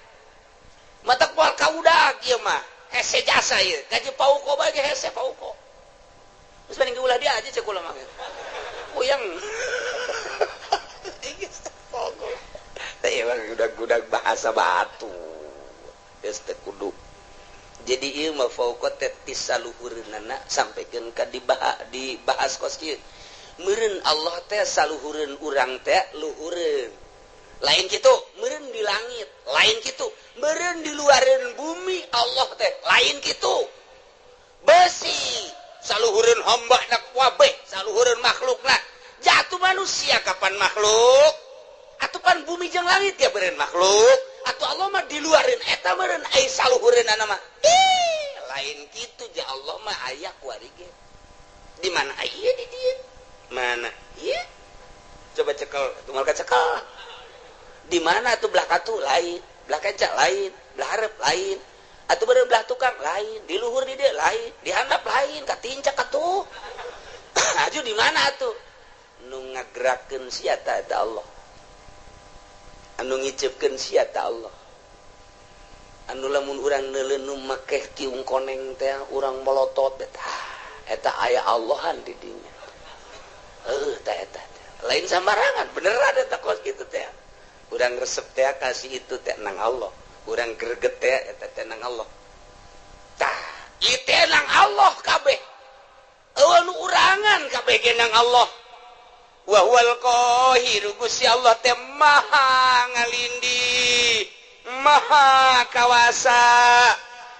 Mata poal kaudag ieu mah, hese jasa ieu. Gaji fauqa bae hese fauqa. Terus banding ulah dia aja cek ulah mah. Uyang. Udah bahasa batu geus teu kudu. Jadi ieu mah fauqa teh saluhureunana sampikeun ka dibahas kos kieu. Meureun Allah teh saluhureun urang teh luhureun. Lain kitu, meureun di langit, lain kitu. Meureun di luareun bumi Allah teh lain kitu. Besi saluhureun hamba na kabeh, saluhureun makhlukna. Jatuh manusia kapan makhluk? Atupan bumi jeung langit ya beureun makhluk. Atuh Allah mah di luareun eta meureun ai saluhureunana mah. Lain kitu ja Allah mah aya kuari ge. Di mana aya di dieu? Mana? Ieu. Coba cekel, tunggal kacekel. Di mana atuh belah katu lain, belah kaca lain, belah hareup lain. Atuh beureun belah tukang lain, di luhur di dieu lain, di handap lain, katincak atuh. Aju di mana atuh? Nu ngagerakeun sia eta Allah. Anu ngicipkeun sia ta Allah. Anu lamun urang neuleuh make kiung koneng teh urang molotot eta aya Allahan di dinya. Tah eta. Lain sambarangan, beneran eta kos kitu teh. Urang resep teh kasih itu teh nang Allah. Urang greget teh eta teh nang Allah. Tah, ieu teh nang Allah kabeh. Anu urangan kabeh ge nang Allah. Wa huwal qahir, Gusti Allah teh maha ngalindih, maha kawasa.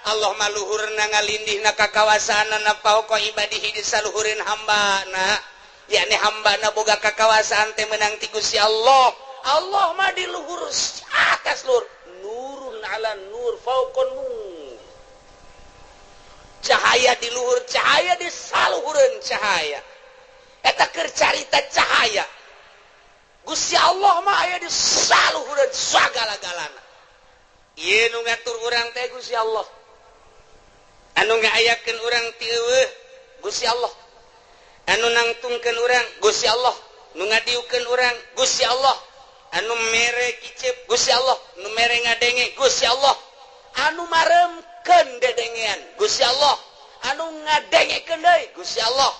Allah mah luhurna ngalindihna ka kawasaanna fauqa ibadihi di saluhureun hambana. Yakni hambana boga kakawasaan teh meunang ti Gusti Allah. Allah mah di luhur atas luhur. Nurun ala nur fauqa nur. Cahaya di luhur cahaya di saluhureun cahaya. Eta keur carita cahaya. Gusti Allah mah aya di saluhureun sagala-galana. Ieu nu ngatur urang teh Gusti Allah. Anu ngaayakeun urang ti eueuh Gusti Allah. Anu nangtungkeun urang Gusti Allah. Nu ngadiukeun urang Gusti Allah. Anu mere kicep Gusti Allah. Nu mere ngadenge Gusti Allah. Anu maremkeun dedengean Gusti Allah. Anu ngadengekeun deui Gusti Allah.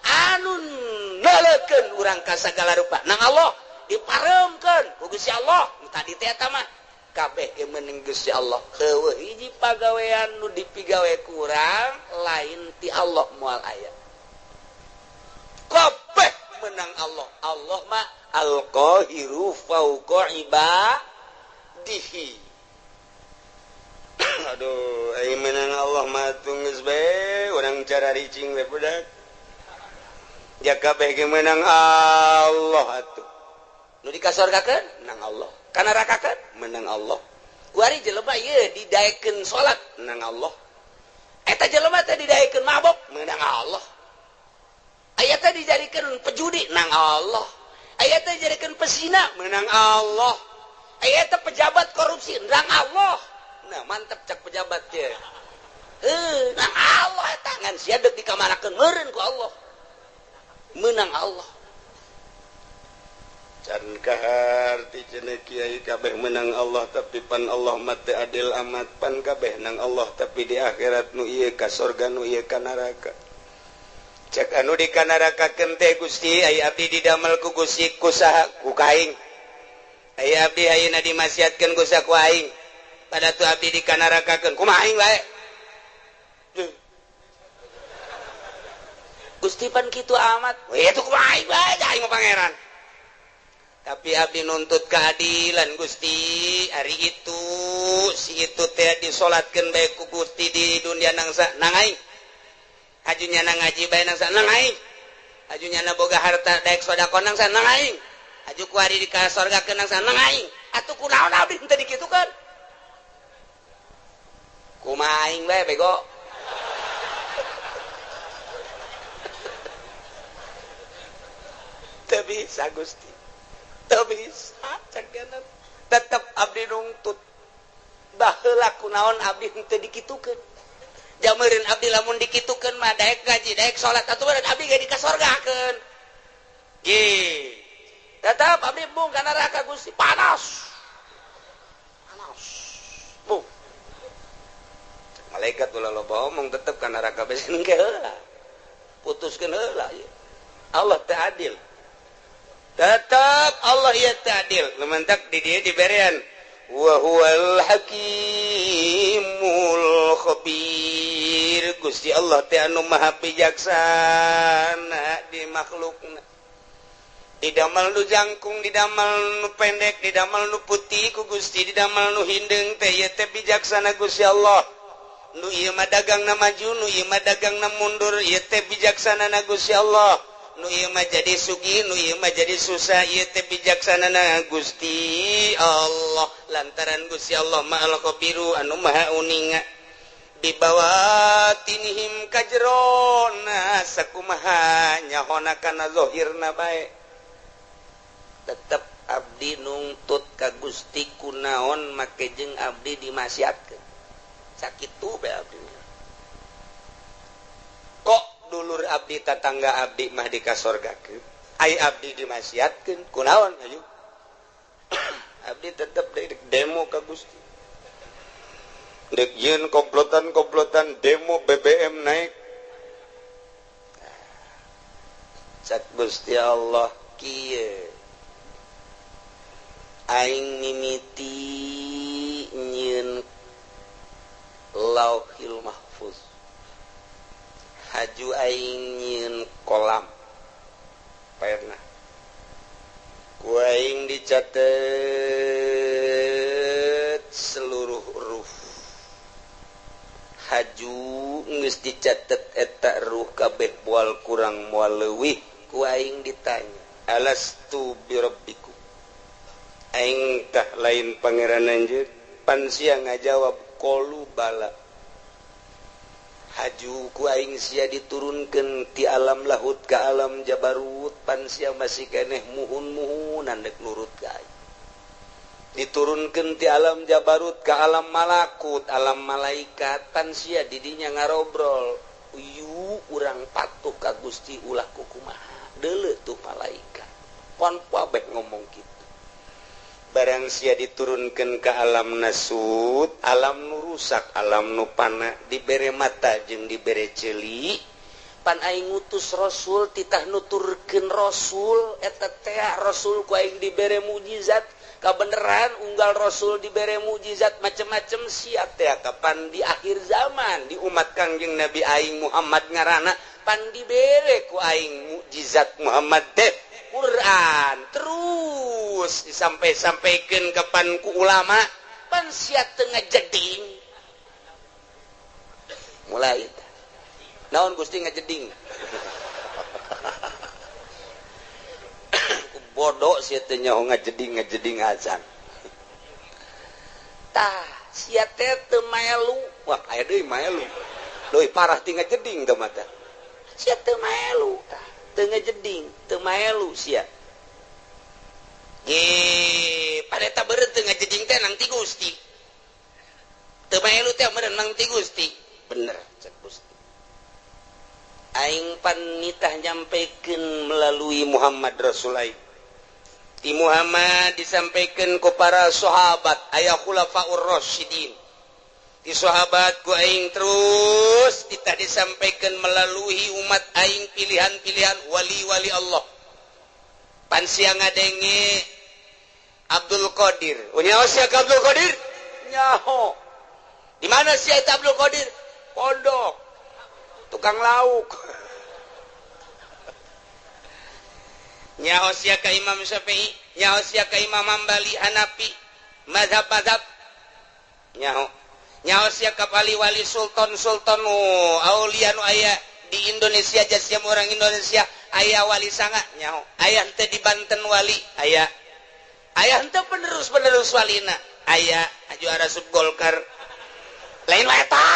Anu nalekeun urang ka sagala rupa nang Allah diparemkeun ku Gusti Allah. Tadi teh eta mah kabeh ge meuning Gusti Allah. Heueuh hiji pagawean nu dipigawe ku urang lain ti Allah moal aya. Kabeh meunang Allah. Allah mah al-qahiru fauqa ibadihi. Aduh, ai meunang Allah mah geus bae urang cara ricing we budak. Ya kabeh ge meunang Allah atuh. Nu dikasorgakeun nang Allah. Kana nerakakeun meunang Allah. Kuari jelema ieu didaekeun salat nang Allah. Eta jelema teh didaekeun mabok meunang Allah. Aya teh dijadikeun pejudi nang Allah. Aya teh dijadikeun pesina meunang Allah. Aya teh pejabat korupsi nang Allah. Nah, mantep cak pejabat teh. Nang Allah eta ngan sia deuk dikamanakeun meureun ku Allah. Menang Allah. Can kaharti cenah kiai kabeh menang Allah tapi pan Allah mah teu adil amat pan kabeh nang Allah tapi di akhirat nu ieu ka surga nu ieu ka neraka. Cek anu di ka nerakakeun teh Gusti aya abdi didamel ku Gusti ku saha ku kaing. Aya abdi ayeuna dimasiatkeun ku saha ku aing. Pada tu abdi di ka nerakakeun kumaha aing bae. Gusti pan kitu amat. Weh itu kumaha bae aing mah pangeran. Tapi abdi nuntut keadilan Gusti. Hari itu si itu teh disolatkeun bae ku Gusti di dunia nangsa nang aing. Ajunya nang ngaji bae nangsa nang aing. Ajunya na boga harta daek sedekah nangsa nang aing. Aju ku hari di ka sorgakeun nangsa nang aing. Atuh kunaon abdi teu dikitukeun. Kumaha aing bae bego. Teu bisa Gusti. Teu bisa tetap Abdi nuntut baheula kunaon Abdi henteu dikitukeun jamerin Abdi lamun dikitukeun mah daek gaji daek salat atuh Abdi ge dikasorgakeun ge tetap Abdi bung ka neraka Gusti panas bung malaikat ulah loba omong tetep ka neraka besen ke heula putuskeun heula Allah teu adil tetap Allah ieu teu adil lumantak di dieu diberean wa huwal hakimul khabir Gusti Allah teh anu maha bijaksana di makhlukna didamal nu jangkung didamal nu pendek didamal nu putih ku Gusti didamal nu hindeng teh ieu teh bijaksana Gusti Allah nu ieu mah dagangna maju nu ieu mah dagangna mundur ieu teh bijaksana na Gusti Allah nu ieu mah jadi sugih nu ieu mah jadi susah ieu teh bijaksana na Gusti Allah lantaran Gusti Allah ma'al khabiru anu maha uninga bibawatinihim kajrona sakumaha nyahona kana zahirna bae tetep Abdi nungtut ka Gusti kunaon make jeung Abdi dimasiatkeun sakitu bae Abdi kok dulur Abdi tatangga Abdi mah dikasorgakeun ai Abdi dimasiatkeun kunaon aju Abdi tetep demo ka Gusti dek yen komplotan demo BBM naik cak Gusti Allah kieu aing mimiti nyieun lauhil mahfuz haju aing nyieun kolam pernah ku aing dicatet seluruh huruf haju geus dicatet eta ruh kabeh moal kurang moal leuwih ku aing ditanya alastu birabbikum aing tah lain pangeran anjeun pan sia ngajawab qalu bala haju ku aing sia diturunkeun ti alam lahut ka alam jabarut pan sia masih keneh muhun-muhunan dek nurut ka aing diturunkeun ti alam jabarut ka alam malakut alam malaikat pan sia didinya ngarobrol uyu urang patuh ka Gusti ulah kumaha deuleu tuh malaikat kon pabeh ngomong kitu barang sia diturunkeun ka alam nasut alam nu rusak alam nu pana dibere mata jeung dibere ceuli pan aing ngutus rasul titah nuturkeun rasul eta teh rasul ku aing dibere mukjizat kabeneran unggal rasul dibere mukjizat macem-macem sia teh kapan di akhir zaman di umat Kangjeng Nabi aing Muhammad ngaranna pan dibere ku aing mukjizat Muhammad teh Quran terus disampai-sampaikan kapan ku ulama pan sia teu ngajeding mulai naon Gusti ngajeding ku bodoh sia teu nyaho ngajeding azan tah sia teh teu melu wah aya deui melu leuwih parah ti ngajeding teh mata sia teu melu tah teu ngajeding teu maelu sia ge pareta beureut teu ngajeding teh nang ti Gusti teu maelu teh meureun nang ti Gusti bener cek Gusti aing pan nitah nyampaikeun melalui Muhammad Rasul aing ti Muhammad disampaikan ku para sahabat aya khulafaur rasyidin di sahabat ku aing terus kita disampaikan melalui umat aing pilihan-pilihan wali-wali Allah pan sia ngadenge Abdul Qadir nyaho sia Abdul Qadir nyaho di mana sia eta Abdul Qadir pondok tukang lauk nyaho sia ka Imam Syafi'i nyaho sia ka Imam Hambali Hanafi mazhab-mazhab nyaho nyaho sia ka wali-wali sultan-sultan aulia nu aya di Indonesia jasnya orang Indonesia aya wali sanga nyaho aya henteu di Banten wali aya henteu penerus walina aya juara sub Golkar lain wae eta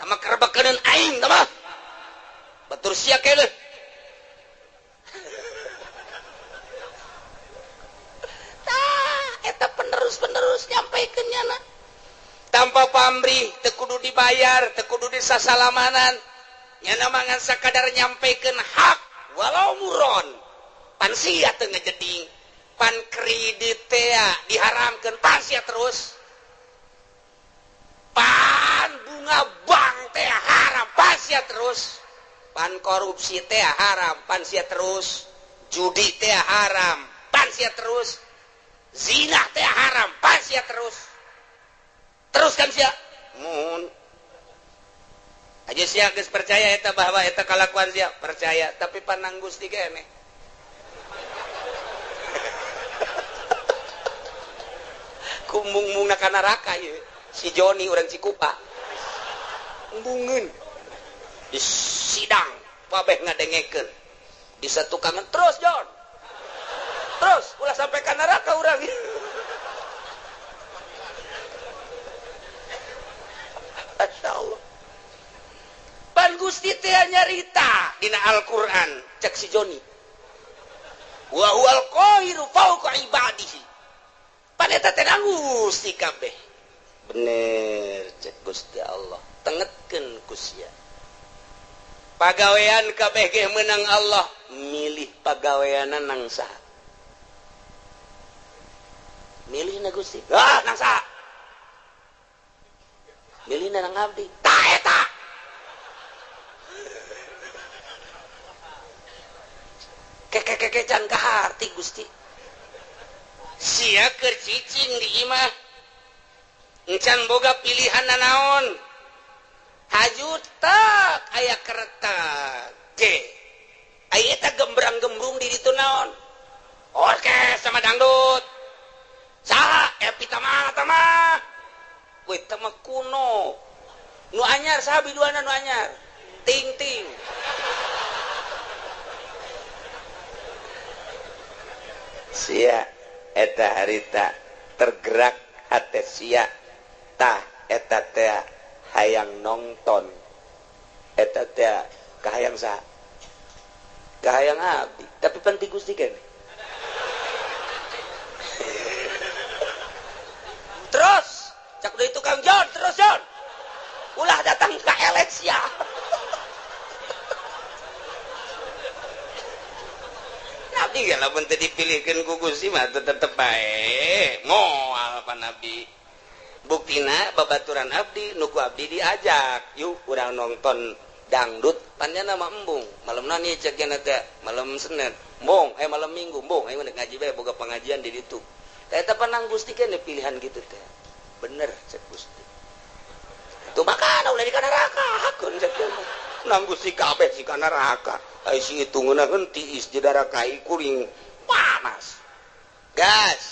nama kerebekeun aing tah mah batur sia keuleuh dibayar teu kudu disasalamanan nyana mangan sakadar nyampikeun hak walau muron pan sia teu ngajeding pan kredit teh diharamkeun pan sia terus pan bunga bank teh haram pan sia terus pan korupsi teh haram pan sia terus judi teh haram pan sia terus zina teh haram pan sia terus kan sia mun aja sia geus percaya eta bahwa eta kalakuan sia percaya tapi panang Gusti keneh kumbung-mungna ka neraka ieu si Joni urang Cikupa embungeun di sidang babeh ngadengekeun di satu kangen terus Jon terus ulah sampai ka neraka urang Masyaallah pan Gusti teh nyarita dina Al-Qur'an cek si Joni wa huwal qahiru fawqa ibadihi pan eta teh Gusti kabeh bener cek Gusti Allah tengetkeun ku sia pagawean kabeh ge meunang Allah milih pagaweana nang saha milihna Gusti nang saha milihna nang abdi tah eta can kaharti Gusti sia keur cicing di imah encan boga pilihan naon hajut tak aya keretak ge aya eta gembrang-gembrung di ditu naon orkes sama dangdut saha epita mah we tama kuno nu anyar saha biduana nu anyar ting sia eta harita tergerak hate sia tah eta teh hayang nonton eta teh kahayang saha kahayang abdi tapi penting Gusti keneh terus cak deui tukang Jon terus Jon ulah datang ka eleksi Nabi kan lamun teu dipilihkeun ku Gusti mah tetep bae moal pan Nabi buktina babaturan abdi nuku abdi diajak yuk urang nonton dangdut panjana mah embung malemna nih cek nya teh malam Senin embung malam Minggu embung ayeuna ngaji bae boga pengajian di ditu teh eta panang Gusti keneh pilihan kitu teh bener cek Gusti tuh makana ulah di neraka hakeun cek nang Gusti kabeh si ka neraka ai si hitungna henti di neraka kuring panas gas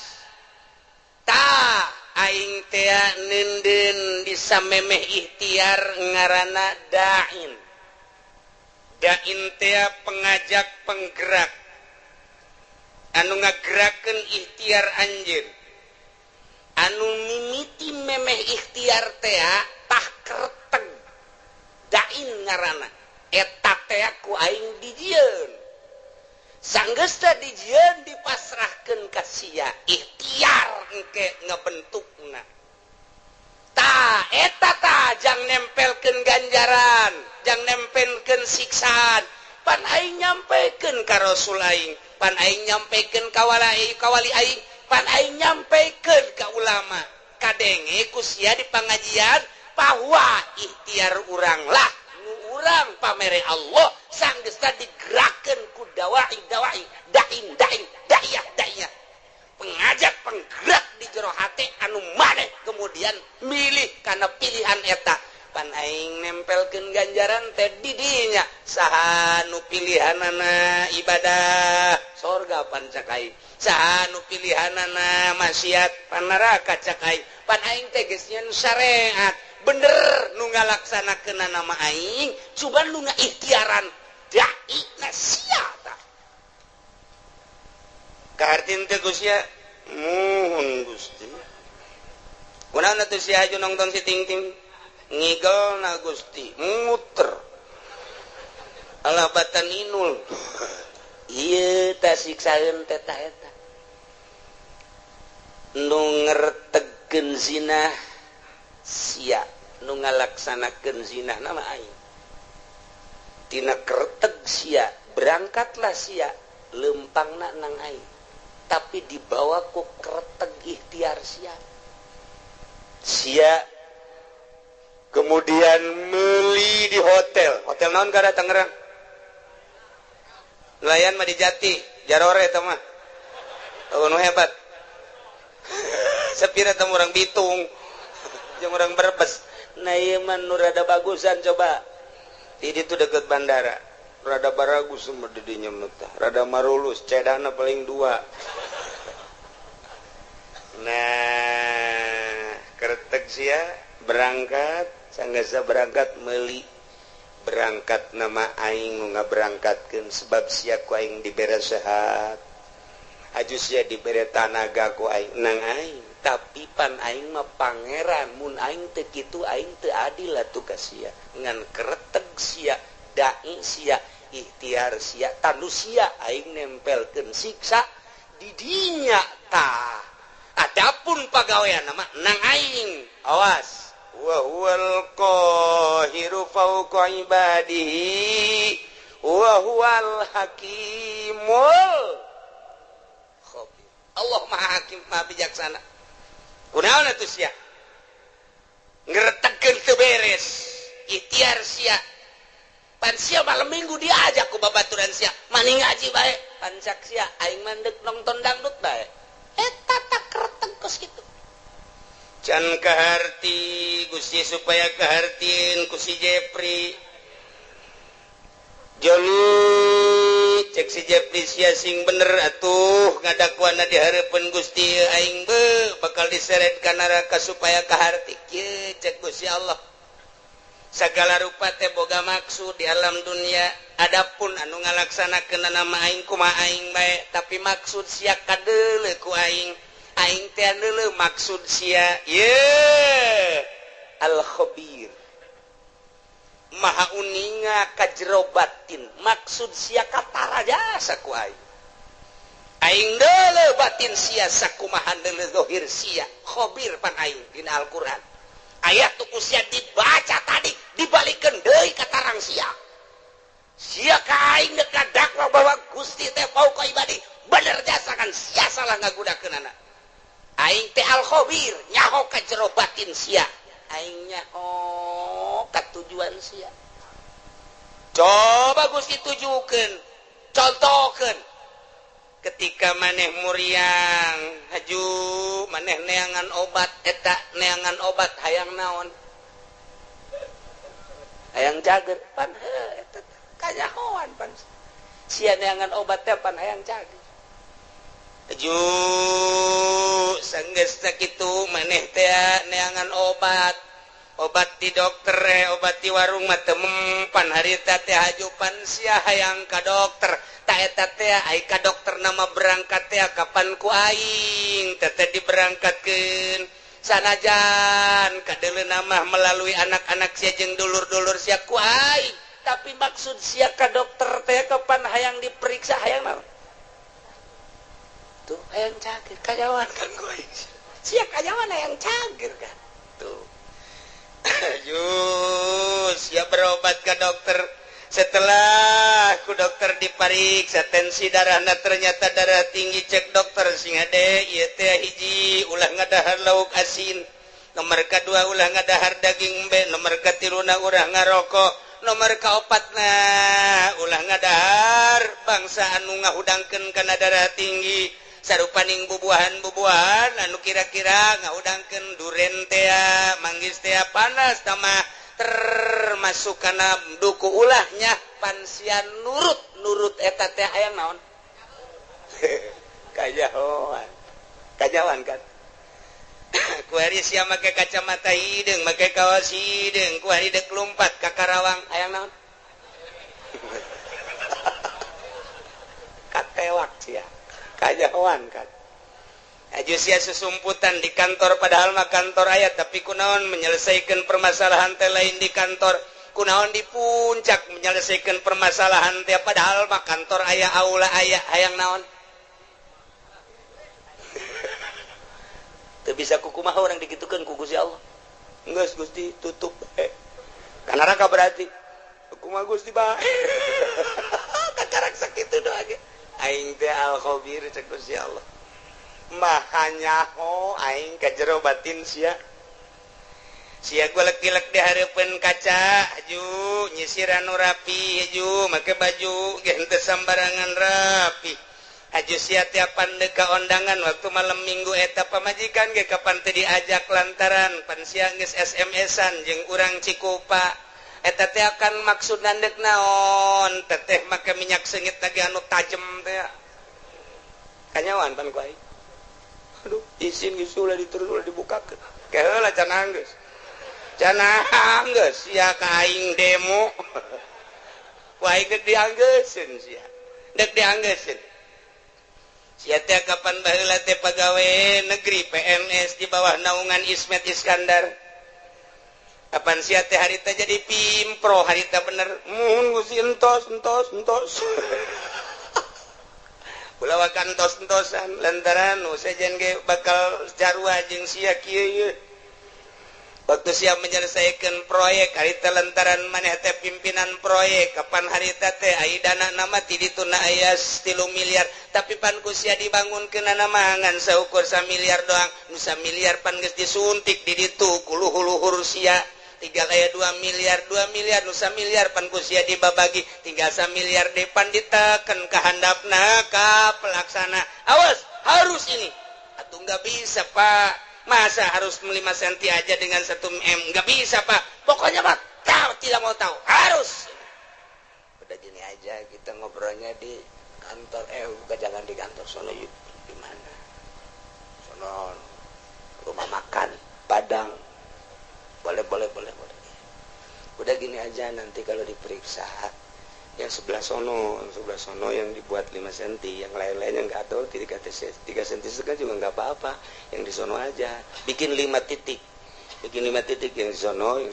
ta aing teh nenden bisa memeh ikhtiar ngaranna dain teh pengajak penggerak anu ngagerakeun ikhtiar anjeun anu mimiti memeh ikhtiar teh tah kereteg dain ngaranna eta teh ku aing dijieun sanggeus teh dijieun dipasrahkeun ka sia ikhtiar engke ngabentukna tah eta tah jang nempelkeun ganjaran jang nempelkeun siksaan pan aing nyampekeun ka Rasul aing pan aing nyampekeun ka wali aing pan aing nyampekeun ka ulama kadenge ku sia di pangajian bahwa ikhtiar urang lah nu urang pamere Allah sanggeus teh digerakkeun ku dai daiyah pengajak penggerak di jero hate anu maneh kemudian milih kana pilihan eta pan aing nempelkeun ganjaran teh di dinya saha nu pilihanana ibadah sorga pan cak aing saha nu pilihanana maksiat pan neraka cak aing pan aing teh geus nyeun syariat bener nu ngalaksanakeun nama aing cuban nu ngaikhtiaran dai na sia tah kahartin teh Gusti muhun Gusti kunaon atuh si haju nongton si ting ngigelna Gusti muter alabatan inul ieu tah siksaeun teh tah eta nu ngertegeun zina sia nu ngalaksanakeun zina nama aing tina kereteg sia berangkatlah sia lempangna nang aing tapi dibawa ku kereteg ikhtiar sia kemudian meuli di hotel naon kada Tangerang nelayan mah di Jati Jarore eta mah nu hebat sepira teh urang Bitung jeung urang Brebes nah ieu mah nu rada bagusan coba di ditu deket bandara rada baragus mah di dinya mah rada marulus cedana paling 2 nah keretek sia berangkat sanggasa berangkat meuli berangkat nama aing nu ngaberangkatkeun sebab sia ku aing dibere sehat aju sia dibere tanaga ku aing nang aing tapi pan aing mah pangeran mun aing teu kitu aing teu adil atuh ka sia ngan keretek sia dai sia ikhtiar sia tandu sia aing nempelkeun siksa di dinya tah adapun pagawean mah nang aing awas wa huwal qahiru fawqa ibadihi wa huwal hakimul khabir Allah maha hakim maha bijaksana kunaon atuh sia ngretegkeun teu beres ikhtiar sia pan sia malam minggu diajak ku babaturan sia mani ngaji bae pan sak sia aing mandek nonton dangdut bae eta tak kereteg kos kitu can kaharti Gusti supaya kahartiin ku si Jepri Joni cek si Jepri sia sing bener atuh ngadakuana dihareupeun Gusti aing bakal diseret ka neraka supaya kaharti kieu cek Gusti Allah sagala rupa teh boga maksud di alam dunia adapun anu ngalaksanakeun nama aing kumaha aing bae tapi maksud sia kadeuleu ku aing teh anu maksud sia al khabir maha uninga ka jero batin maksud sia katara jasa ku aing deuleu batin sia sakumaha deuleu zahir sia khabir pan aing dina Al-Qur'an ayat tuku sia dibaca tadi dibalikeun deui ka tarang sia ka aing deuk dakwa bahwa Gusti teh fauqa ibadi bener jasa kan sia salah ngagudakeun anak aing teh al khabir nyaho ka jero batin sia aing nyaho ka tujuan sia coba Gusti tujukeun contohkeun ketika maneh muriang haju maneh neangan obat eta neangan obat hayang naon hayang cager pan eta kanyahoan pan sia neangan obat teh pan hayang cager aju sanggeus sakitu maneh teh neangan obat di dokter obat di warung mah teu mempan harita teh hajupan sia hayang ka dokter ta eta teh ai ka dokter nama berangkat teh kapan ku aing teh diberangkatkeun sanajan kadeuleuna mah melalui anak-anak sia jeung dulur-dulur sia ku aing tapi maksud sia ka dokter teh kapan hayang diperiksa hayang naon tuh hayang cager kajawan kan gue sia kajawan hayang cager kan tuh jus ya berobat ke dokter setelah ku dokter dipariksa tensi darahna ternyata darah tinggi cek dokter sing ade ieu teh hiji ulah ngadahar lauk asin nomor kadua ulah ngadahar daging embe nomor katiluna ulah ngarokok nomor kaopatna ulah ngadahar bangsa anu ngahudangkeun kana darah tinggi sarupaning bubuahan anu kira-kira ngaudangkeun duren teh manggis teh panas tamah termasuk kana duku ulahnya pansian nurut eta teh hayang naon kajawan kan ku hari sia make kacamata hideung make kaos hideung ku hari deuk lumpat ka Karawang hayang naon katewak sia kajawan kan aju sia susumputan di kantor padahal mah kantor aya tapi kunaon menyelesaikan permasalahan teh lain di kantor kunaon di puncak menyelesaikan permasalahan teh padahal mah kantor aya aula aya hayang naon teu bisa kukumaha orang digitukeun ku Gusti Allah geus Gusti tutup karena raka berarti kumaha Gusti bae kakarak sakitu doa ge aing teh al khabir cek Gusti Allah mahanya aing ka jero batin sia golek-gilek di hareupeun kaca haju nyisir anu rapi haju make baju ge henteu sambarangan rapi haju sia tiapan deka ondangan waktu malam minggu eta pamajikan ge kapan teu diajak lantaran pan sia geus SMS-an jeung urang Cikupa eta teh akan maksud nandek naon teteh make minyak seungit lagi anu tajem teh kanyawan pan ku aing aduh izin geus ulah diterus ulah dibukakeun keheula can anggeus canang geus sia ka aing demo ku aing geus dianggeuskeun sia dek dianggeuskeun sia teh kapan baheula teh pagawe negeri PNS di bawah naungan Ismet Iskandar kapan sia teh harita jadi pimpro harita bener mun Gusti entos ulah kantos-entosan lantaran sajen ge bakal jarwa jeung sia kieu waktu siap menyelesaikan proyek harita lantaran maneh teh pimpinan proyek kapan harita teh ai dana nama ti dituna aya 3 miliar tapi pan ku sia dibangunkeun nama ngan saukur 1 miliar doang nu 1 miliar pan geus disuntik di ditu ku luhur-luhur sia tinggal aya 2 miliar nu 1 miliar pan ku sia dibabagi tinggal 1 miliar depan diteken ka handapna ka pelaksana awas harus ini atuh enggak bisa Pak masa harus 5 senti aja dengan 1 M nggak bisa Pak pokoknya Pak tidak mau tahu harus udah gini aja kita ngobrolnya di kantor bukan jangan di kantor sono yuk di mana sono rumah makan Padang boleh udah gini aja nanti kalau diperiksa yang sebelah sono yang dibuat 5 cm yang lain-lainnya nggak tahu 3 cm juga nggak apa-apa yang di sono aja bikin 5 titik yang di sono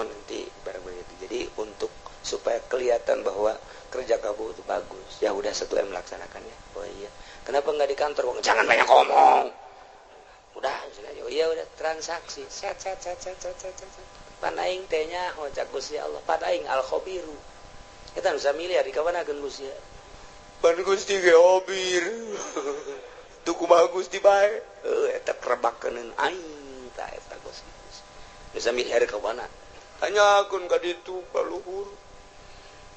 nanti barang-barang itu jadi untuk supaya kelihatan bahwa kerja kamu itu bagus ya udah 1 M melaksanakannya oh iya kenapa nggak di kantor jangan banyak ngomong udah udah transaksi set panaing tehnya cak Gusti Allah panaing al khabiru kita nusa miliar di kawanakeun Gusti pan Gusti ge obir tuh kumaha Gusti bae eta krebakeun aing tah eta Gusti nusa miliar ka mana tanyakeun ka ditu ka luhur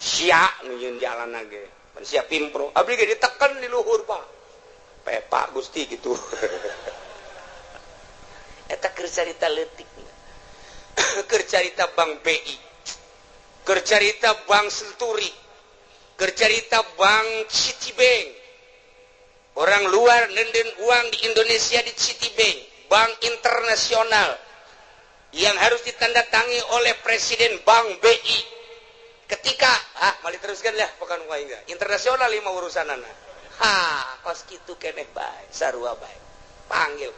sia nu yeun jalanna ge pan sia pimpro abdi ge diteken di luhur Pak pepa Gusti gitu eta keur carita leutik keur carita Bank BI kercarita Bank Senturi kercarita Bank Citibank orang luar nenden uang di Indonesia di Citibank bank internasional yang harus ditandatangi oleh Presiden Bank BI ketika mali teruskan lah bukan uang enggak internasional 5 urusanana kos kitu keneh bae sarua bae panggil